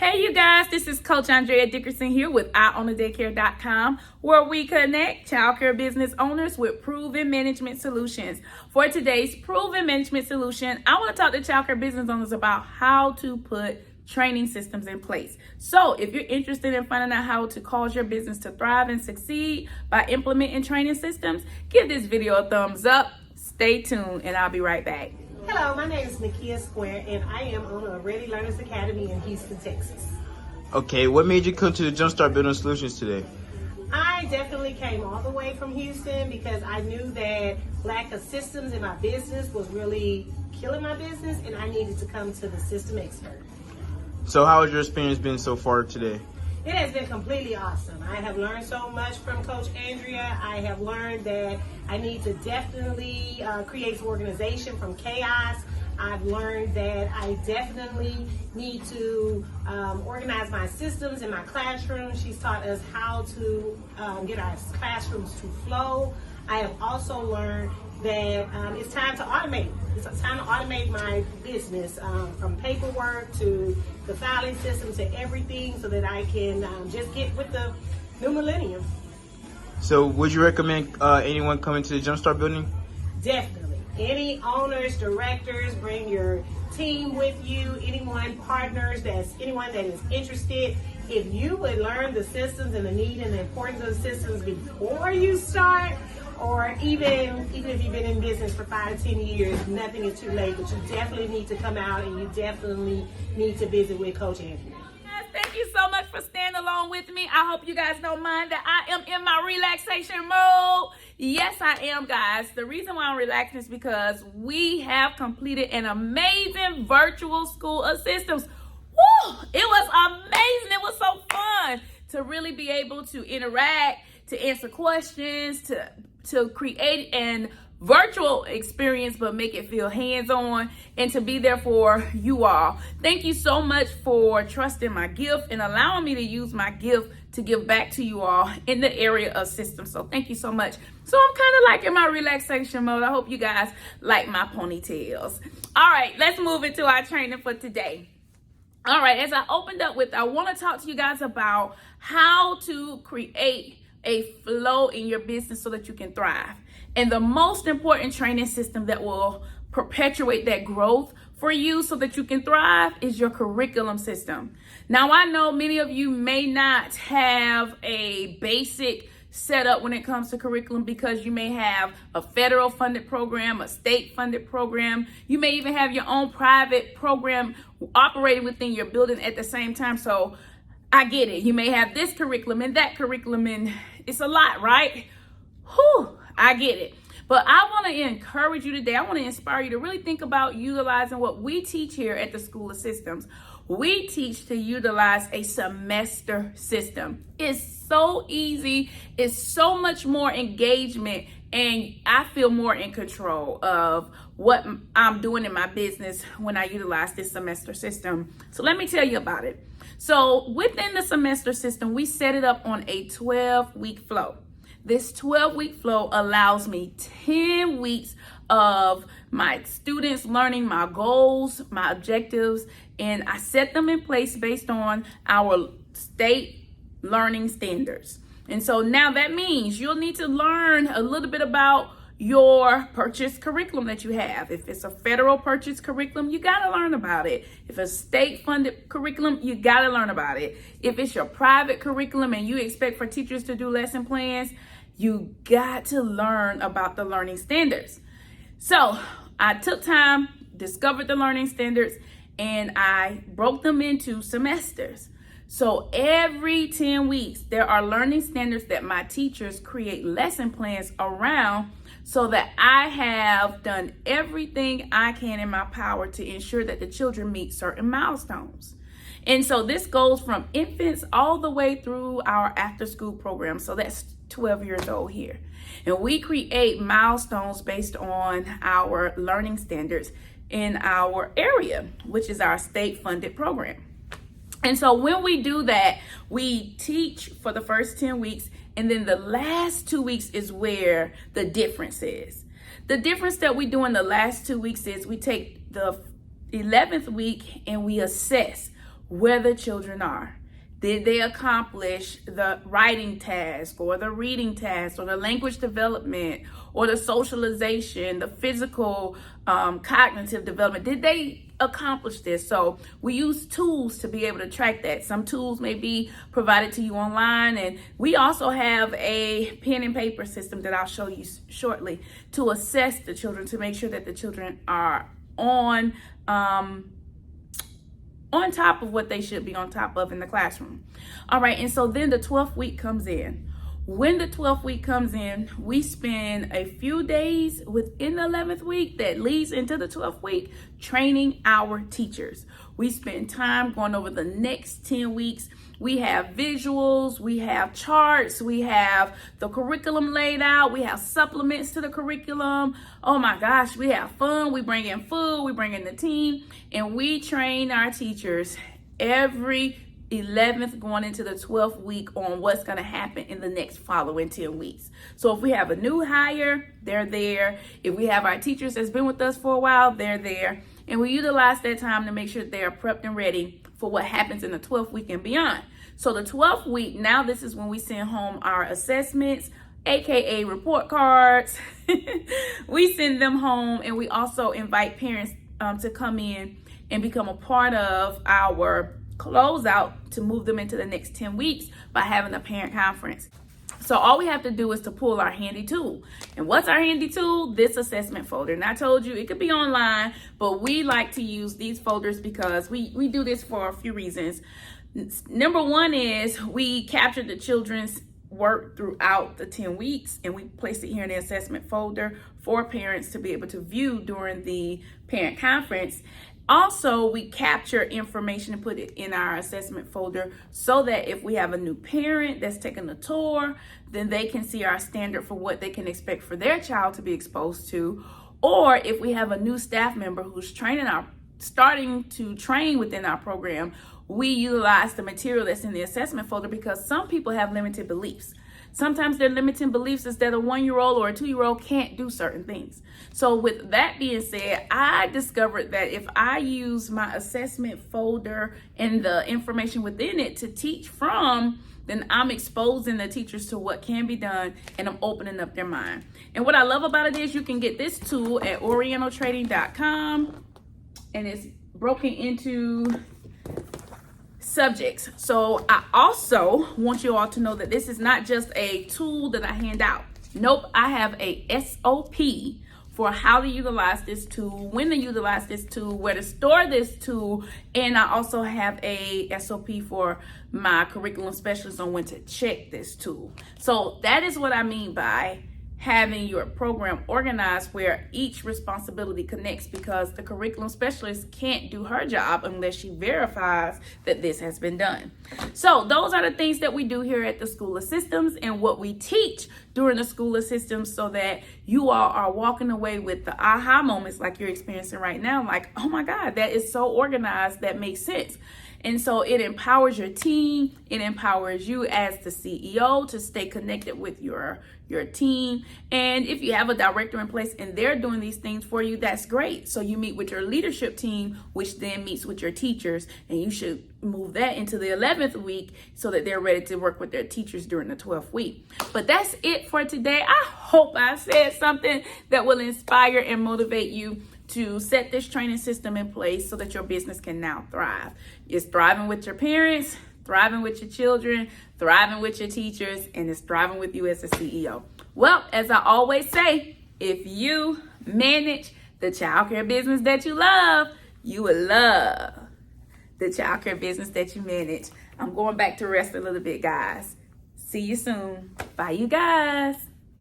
Hey you guys, this is Coach Andrea Dickerson here with IOwnADaycare.com, where we connect childcare business owners with proven management solutions. For today's proven management solution, I want to talk to childcare business owners about how to put training systems in place. So if you're interested in finding out how to cause your business to thrive and succeed by implementing training systems, give this video a thumbs up. Stay tuned and I'll be right back. Hello, my name is Nakia Square, and I am owner of Ready Learners Academy in Houston, Texas. Okay, what made you come to the Jumpstart Building Solutions today? I definitely came all the way from Houston because I knew that lack of systems in my business was really killing my business, and I needed to come to the system expert. So how has your experience been so far today? It has been completely awesome. I have learned so much from Coach Andrea. I have learned that I need to definitely create some organization from chaos. I've learned that I definitely need to organize my systems in my classroom. She's taught us how to get our classrooms to flow. I have also learned that it's time to automate. It's time to automate my business from paperwork to the filing system to everything so that I can just get with the new millennium. So would you recommend anyone coming to the Jumpstart Building? Definitely. Any owners, directors, bring your team with you, anyone that is interested. If you would learn the systems and the need and the importance of the systems before you start, or even if you've been in business for 5 to 10 years, nothing is too late, but you definitely need to come out and you definitely need to visit with Coach Andrea. Thank you so much for staying along with me. I hope you guys don't mind that I am in my relaxation mode. Yes, I am, guys. The reason why I'm relaxing is because we have completed an amazing virtual school of systems. Woo! It was amazing. It was so fun to really be able to interact, to answer questions, to create an virtual experience but make it feel hands-on, and to be there for you all. Thank you so much for trusting my gift and allowing me to use my gift to give back to you all in the area of systems. So thank you so much. So I'm kind of like in my relaxation mode. I hope you guys like my ponytails. All right, let's move into our training for today. All right, as I opened up with, I want to talk to you guys about how to create a flow in your business so that you can thrive. And the most important training system that will perpetuate that growth for you so that you can thrive is your curriculum system. Now, I know many of you may not have a basic setup when it comes to curriculum because you may have a federal funded program, a state funded program. You may even have your own private program operating within your building at the same time. So I get it. You may have this curriculum and that curriculum, and it's a lot, right? Whew, I get it. But I want to encourage you today. I want to inspire you to really think about utilizing what we teach here at the School of Systems. We teach to utilize a semester system. It's so easy. It's so much more engagement, and I feel more in control of what I'm doing in my business when I utilize this semester system. So let me tell you about it. So within the semester system, we set it up on a 12-week flow. This 12-week flow allows me 10 weeks of my students learning my goals, my objectives, and I set them in place based on our state learning standards. And so now that means you'll need to learn a little bit about your purchase curriculum that you have. If it's a federal purchase curriculum, you got to learn about it. If it's state funded curriculum, you got to learn about it. If it's your private curriculum and you expect for teachers to do lesson plans, you got to learn about the learning standards. So I took time, discovered the learning standards, and I broke them into semesters. So every 10 weeks, there are learning standards that my teachers create lesson plans around, so that I have done everything I can in my power to ensure that the children meet certain milestones. And so this goes from infants all the way through our after school program. So that's 12 years old here. And we create milestones based on our learning standards in our area, which is our state funded program. And so when we do that, we teach for the first 10 weeks, and then the last 2 weeks is where the difference is. The difference that we do in the last 2 weeks is we take the 11th week and we assess where the children are. Did they accomplish the writing task or the reading task or the language development or the socialization, the physical, cognitive development? Did they accomplish this? So we use tools to be able to track that. Some tools may be provided to you online, and we also have a pen and paper system that I'll show you shortly to assess the children, to make sure that the children are on top of what they should be on top of in the classroom. All right, and so then the 12th week comes in. When the 12th week comes in, we spend a few days within the 11th week that leads into the 12th week training our teachers. We spend time going over the next 10 weeks. We have visuals, we have charts, we have the curriculum laid out, we have supplements to the curriculum. Oh my gosh, we have fun. We bring in food, we bring in the team, and we train our teachers every 11th going into the 12th week on what's going to happen in the next following 10 weeks. So if we have a new hire, they're there. If we have our teachers that's been with us for a while, they're there. And we utilize that time to make sure they are prepped and ready for what happens in the 12th week and beyond. So the 12th week, now this is when we send home our assessments, aka report cards. We send them home, and we also invite parents to come in and become a part of our closeout to move them into the next 10 weeks by having a parent conference. So all we have to do is to pull our handy tool. And what's our handy tool? This assessment folder. And I told you it could be online, but we like to use these folders because we do this for a few reasons. Number one is we capture the children's work throughout the 10 weeks, and we place it here in the assessment folder for parents to be able to view during the parent conference. Also, we capture information and put it in our assessment folder so that if we have a new parent that's taking a tour, then they can see our standard for what they can expect for their child to be exposed to. Or if we have a new staff member who's starting to train within our program, we utilize the material that's in the assessment folder because some people have limited beliefs. Sometimes their limiting beliefs is that a 1-year-old or a 2-year-old can't do certain things. So with that being said, I discovered that if I use my assessment folder and the information within it to teach from, then I'm exposing the teachers to what can be done, and I'm opening up their mind. And what I love about it is you can get this tool at orientaltrading.com, and it's broken into subjects. So I also want you all to know that this is not just a tool that I hand out. Nope, I have a SOP for how to utilize this tool, when to utilize this tool, where to store this tool, and I also have a SOP for my curriculum specialist on when to check this tool. So that is what I mean by having your program organized where each responsibility connects, because the curriculum specialist can't do her job unless she verifies that this has been done. So those are the things that we do here at the School of Systems and what we teach during the School of Systems, so that you all are walking away with the aha moments like you're experiencing right now, like, oh my God, that is so organized, that makes sense. And so it empowers your team. It empowers you as the CEO to stay connected with your team. And if you have a director in place and they're doing these things for you, that's great. So you meet with your leadership team, which then meets with your teachers, and you should move that into the 11th week so that they're ready to work with their teachers during the 12th week. But that's it for today. I hope I said something that will inspire and motivate you to set this training system in place so that your business can now thrive. It's thriving with your parents, thriving with your children, thriving with your teachers, and it's thriving with you as a CEO. Well, as I always say, if you manage the childcare business that you love, you will love the childcare business that you manage. I'm going back to rest a little bit, guys. See you soon. Bye, you guys.